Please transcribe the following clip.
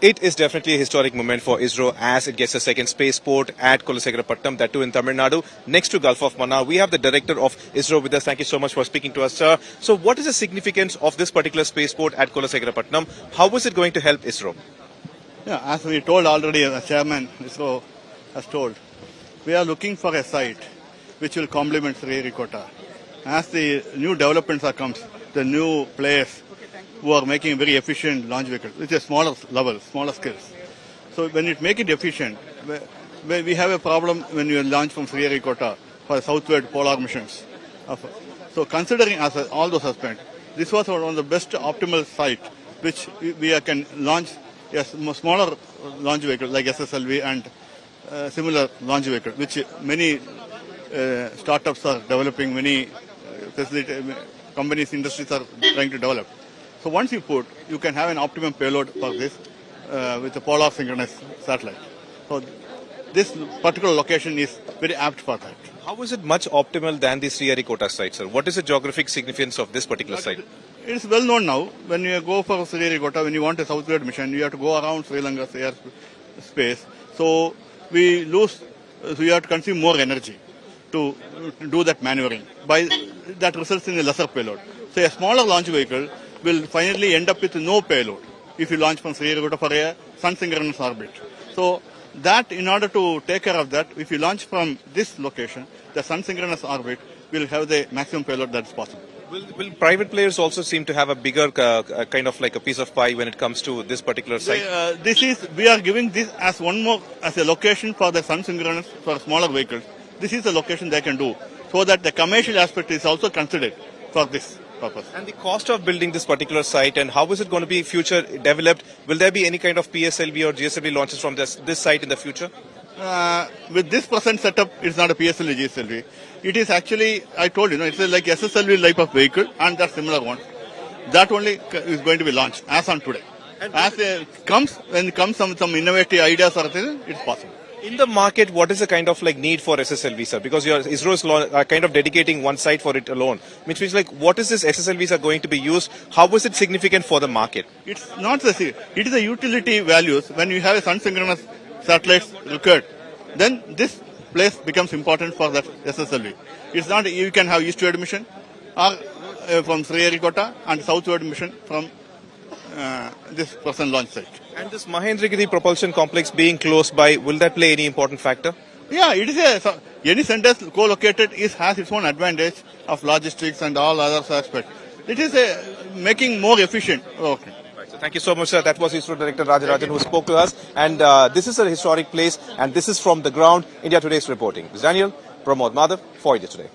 It is definitely a historic moment for ISRO as it gets a second spaceport at Kulasekarapattinam, that too in Tamil Nadu, next to Gulf of Mannar. We have the director of ISRO with us. Thank you so much for speaking to us, sir. So what is the significance of this particular spaceport at Kulasekarapattinam? How is it going to help ISRO? Yeah, as we told already, the chairman ISRO has told, we are looking for a site which will complement Sriharikota. As the new developments are comes, the new players who are making very efficient launch vehicles, which is smaller level, smaller scales. So when you make it efficient, we have a problem when you launch from Sriharikota for southward polar missions. So considering all those aspects, this was one of the best optimal site which we can launch a smaller launch vehicle like SSLV and similar launch vehicle, which many startups are developing, many companies, industries are trying to develop. So once you put, you can have an optimum payload for this with a polar synchronous satellite. So this particular location is very apt for that. How is it much optimal than the Sriharikota site, sir? What is the geographic significance of this particular site? It is well known now. When you go for Sriharikota, when you want a southward mission, you have to go around Sri Lanka's airspace. So we have to consume more energy to do that maneuvering. That results in a lesser payload. So a smaller launch vehicle will finally end up with no payload if you launch from Sriharikota for a sun synchronous orbit. So that, in order to take care of that, if you launch from this location, the sun synchronous orbit will have the maximum payload that is possible. Will private players also seem to have a bigger kind of like a piece of pie when it comes to this particular site? We are giving this as as a location for the sun synchronous for smaller vehicles. This is the location they can do, so that the commercial aspect is also considered for this purpose. And the cost of building this particular site, and how is it going to be future developed? Will there be any kind of PSLV or GSLV launches from this site in the future? With this present setup, it's not a PSLV, GSLV. It is actually, I told you, it's like SSLV type of vehicle and that similar one. That only is going to be launched as on today. When it comes some innovative ideas or things, it's possible. In the market, what is the kind of like need for SSLV, sir? Because ISRO is kind of dedicating one site for it alone. Which means like, what is this SSLVs are going to be used? How is it significant for the market? It's not the it is the utility values. When you have a sun synchronous satellites required, then this place becomes important for that SSLV. It's not, you can have eastward mission or from Sriharikota and southward mission from this present launch site. And this Mahendragiri propulsion complex being close by, will that play any important factor? Yeah, it is any center co-located has its own advantage of logistics and all other aspects. It is making more efficient. Okay. Right, so thank you so much, sir. That was ISRO Director Rajarajan who spoke to us. And this is a historic place, and this is from the ground. India Today's reporting. This is Daniel Pramod Madhav for India Today.